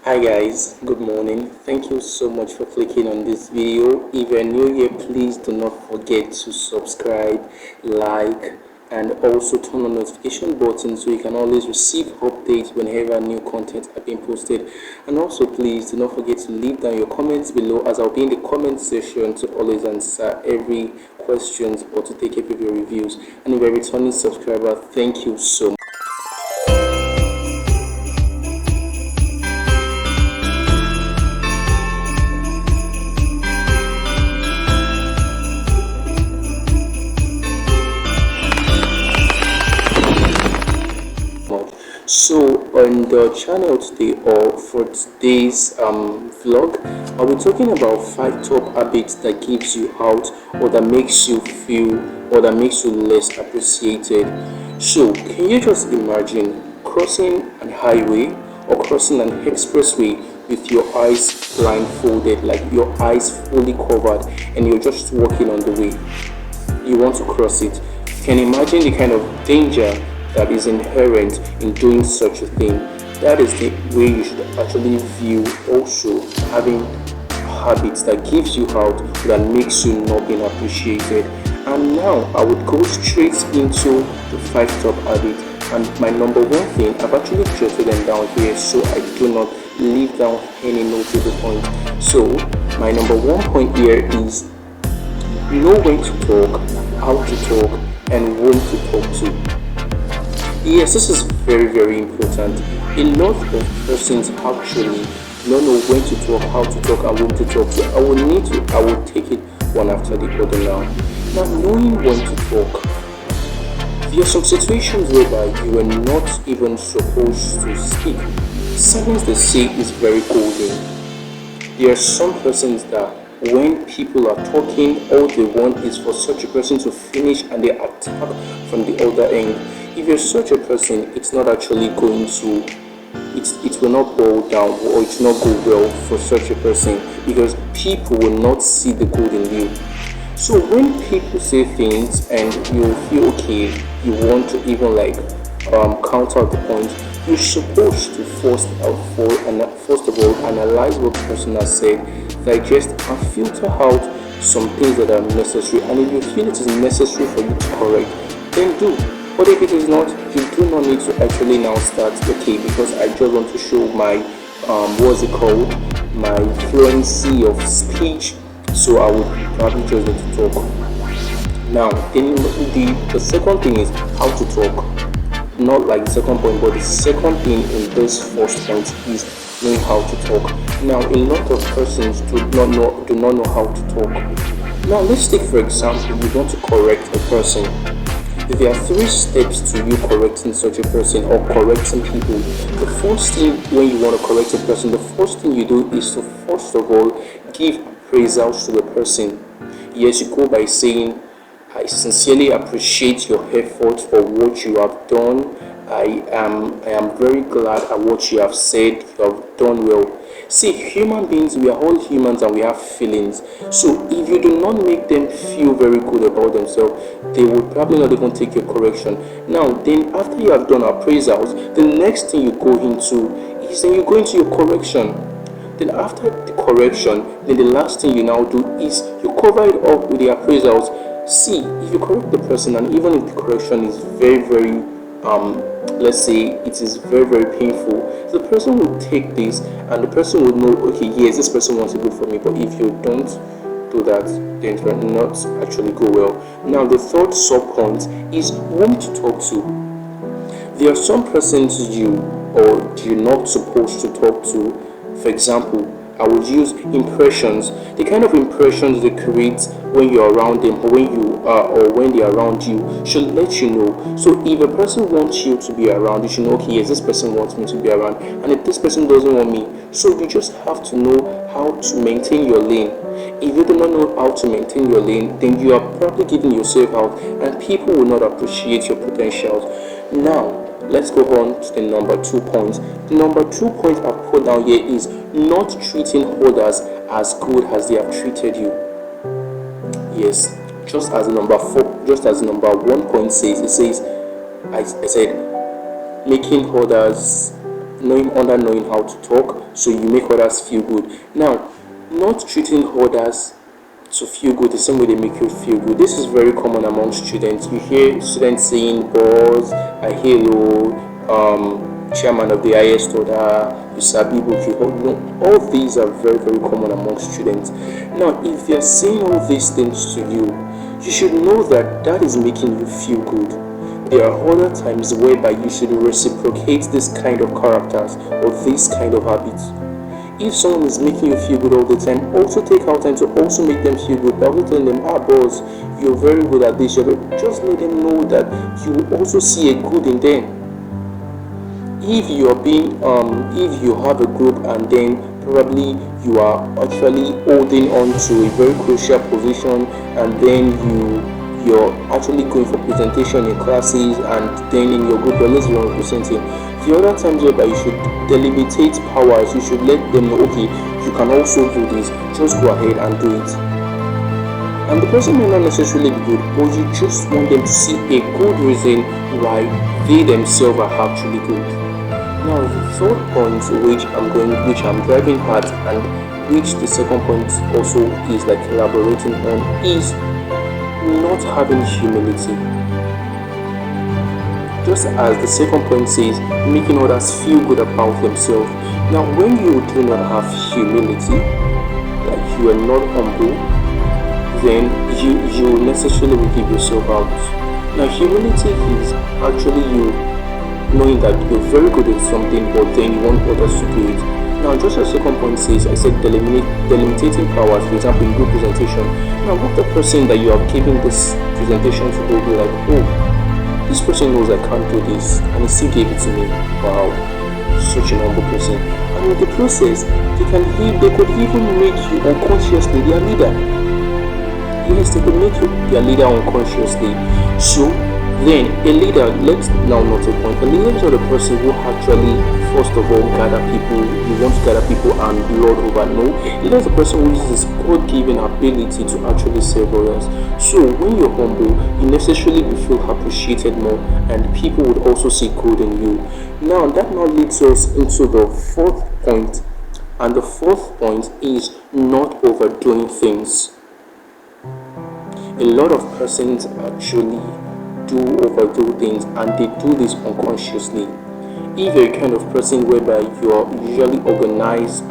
Hi guys, good morning. Thank you so much for clicking on this video. If you're new here, please do not forget to subscribe, like, and also turn on notification button so you can always receive updates whenever new content are being posted. And also please do not forget to leave down your comments below, as I'll be in the comment section to always answer every questions or to take up your reviews. And if you're a returning subscriber, thank you so much. So on the channel today, or for today's vlog, I'll be talking about 5 top habits that gives you out, or that makes you feel, or that makes you less appreciated. So can you just imagine crossing an highway or crossing an expressway with your eyes blindfolded, like your eyes fully covered, and you're just walking on the way? You want to cross it. Can you imagine the kind of danger that is inherent in doing such a thing? That is the way you should actually view also having habits that gives you out, that makes you not being appreciated. And now I would go straight into the 5 top habits. And my number one thing, I've actually jotted them down here so I do not leave down any notable point. So my number one point here is know when to talk, how to talk, and whom to talk to. Yes, this is very important. A lot of persons actually don't know when to talk, how to talk, and whom to talk to. I will take it one after the other now. Now, knowing when to talk. There are some situations whereby you are not even supposed to speak. Silence, they say, is very golden. There are some persons that when people are talking, all they want is for such a person to finish and they attack from the other end. If you're such a person, it's not actually going to, it will not boil down, or it will not go well for such a person, because people will not see the good in you. So when people say things and you feel okay, you want to even counter the point, you're supposed to first of all analyze what the person has said, digest and filter out some things that are necessary, and if you feel it is necessary for you to correct, then do. But if it is not, you do not need to actually now start, okay, because I just want to show my my fluency of speech, so I would probably just need to talk. Now then the second thing is how to talk. Not like the second point, but the second thing in this first point is knowing how to talk. Now a lot of persons do not know how to talk. Now let's take for example, you want to correct a person. There are 3 steps to you correcting such a person or correcting people. The first thing, when you want to correct a person, the first thing you do is to first of all give appraisals to the person. Yes, you go by saying, I sincerely appreciate your effort for what you have done. I am very glad at what you have said. You have done well. See, human beings, we are all humans and we have feelings. So if you do not make them feel very good about themselves, they will probably not even take your correction. Now then, after you have done appraisals, the next thing you go into is then you go into your correction. Then after the correction, then the last thing you now do is you cover it up with the appraisals. See, if you correct the person, and even if the correction is very let's say it is very painful, the person will take this and the person will know, okay, yes, this person wants it good for me. But if you don't do that, then it will not actually go well. Now the third sub point is whom to talk to. There are some persons you're not supposed to talk to. For example, I would use impressions. The kind of impressions they create when you're around them, or when they're around you, should let you know. So if a person wants you to be around, you should know, okay, yes, this person wants me to be around, and if this person doesn't want me, so you just have to know how to maintain your lane. If you do not know how to maintain your lane, then you are probably giving yourself out, and people will not appreciate your potentials. Now let's go on to the number 2 point. The number 2 point I put down here is not treating others as good as they have treated you. Yes, just as number 1 point says, it says, I said, making others knowing how to talk, so you make others feel good. Now, not treating others to feel good the same way they make you feel good. This is very common among students. You hear students saying boss, a hello, chairman of the highest order, you sabi book, all these are very, very common among students. Now, if they are saying all these things to you, you should know that that is making you feel good. There are other times whereby you should reciprocate this kind of characters or this kind of habits. If someone is making you feel good all the time, also take out time to also make them feel good by also telling them, boss, you're very good at this. Just let them know that you also see a good in them. If you are if you have a group and then probably you are actually holding on to a very crucial position, and then you're actually going for presentation in classes, and then in your group you're less representing. The other times whereby you should delimitate powers, you should let them know, okay, you can also do this, just go ahead and do it. And the person may not necessarily be good, but you just want them to see a good reason why they themselves are actually good. Now, the third point which I'm driving at, and which the second point also is like elaborating on, is not having humility. Just as the second point says, making others feel good about themselves. Now, when you do not have humility, like you are not humble, then you necessarily will give yourself out. Now, humility is actually you knowing that you're very good at something, but then you want others to do it. Now, just as the second point says, I said delimiting powers, for example, in group presentation. Now, what the person that you are giving this presentation to will be like, oh, this person knows I can't do this, and he still gave it to me. Wow, such an humble person. And in the process, they could even make you unconsciously their leader. Yes, they could make you their leader unconsciously. So then a leader, let's now note a point. A leader is not a person who actually, first of all, gather people. You want to gather people and lord over. No, a leader is a person who uses God-given ability to actually serve others. So when you're humble, you necessarily will feel appreciated more, and people would also see good in you. Now that now leads us into the fourth point, and the fourth point is not overdoing things. A lot of persons actually do overdo things, and they do this unconsciously. If you're a kind of person whereby you're usually organize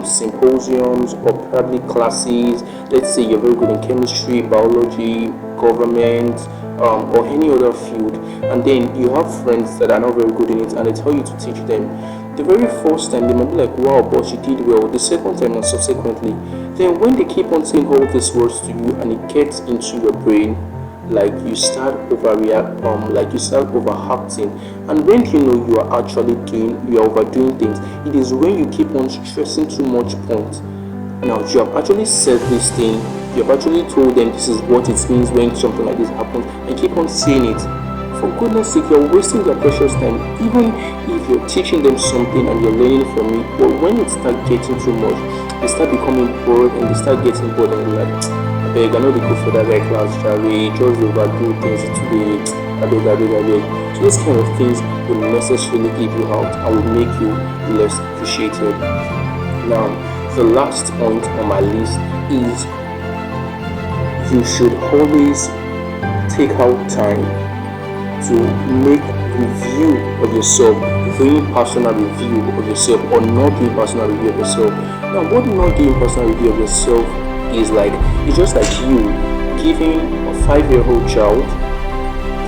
symposiums or probably classes, let's say you're very good in chemistry, biology, government, or any other field, and then you have friends that are not very good in it, and they tell you to teach them. The very first time they might be like, wow, boss, you did well. The second time and subsequently, then when they keep on saying all these words to you and it gets into your brain, like you start overacting, and when you know you are overdoing things, it is when you keep on stressing too much points. Now you have actually said this thing, you have actually told them this is what it means when something like this happens, and keep on saying it. For goodness sake, you're wasting their precious time, even if you're teaching them something and you're learning from it. But when it starts getting too much, they start becoming bored, and they start getting bored, and they're like, I cannot go for that class, Charlie. Just overdo things today. I beg. So these kind of things will necessarily give you out and will make you less appreciated. Now, the last point on my list is you should always take out time to make review of yourself, doing personal review of yourself, or not doing personal review of yourself. Now, what not doing personal review of yourself is like, it's just like you giving a 5-year-old child,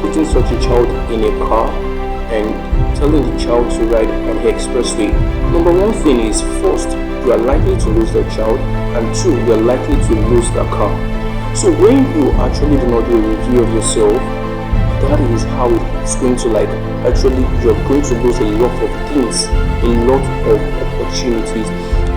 putting such a child in a car and telling the child to ride on the expressway. Number one thing is, first, you are likely to lose the child, and two, you are likely to lose the car. So when you actually do not do a review of yourself, that is how it's going to you're going to lose a lot of things, a lot of opportunities.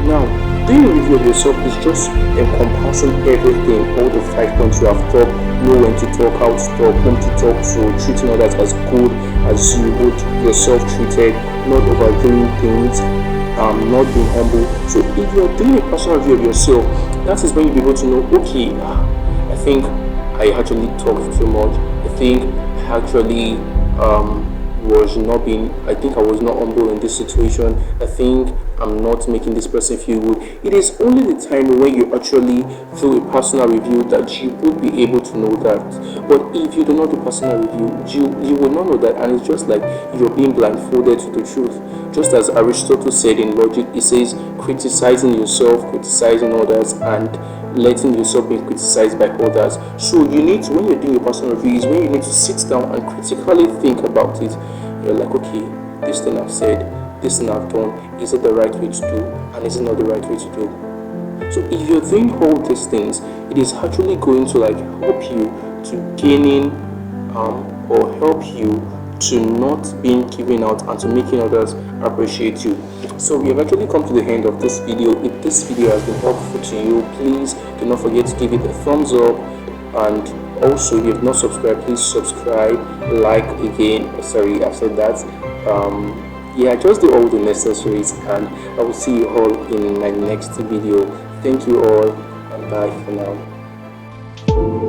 Now, doing a review of yourself is just encompassing everything, all the 5 points you have talked, know when to talk, how to talk, whom to talk to, treating others as good as you would yourself treated, not overdoing things, not being humble. So if you're doing a personal review of yourself, that is when you'll be able to know, okay, I think I actually talked too much. I think I actually I think I was not humble in this situation. I think I'm not making this person feel good. It is only the time when you actually do a personal review that you would be able to know that. But if you do not do personal review, you will not know that, and it's just like you're being blindfolded to the truth. Just as Aristotle said in Logic, he says criticizing yourself, criticizing others, and letting yourself be criticized by others. So you need to, when you're doing your personal review, is when you need to sit down and critically think about it. You're like, okay, this thing I've said, this thing I've done, is it the right way to do, and is it not the right way to do? So if you're doing all these things, it is actually going to like help you to gaining or help you to not being given out and to making others appreciate you. So we have actually come to the end of this video. If this video has been helpful to you, please do not forget to give it a thumbs up, and also if you have not subscribed, please subscribe, like again, sorry I said that, yeah, just do all the necessaries, and I will see you all in my next video. Thank you all, and bye for now.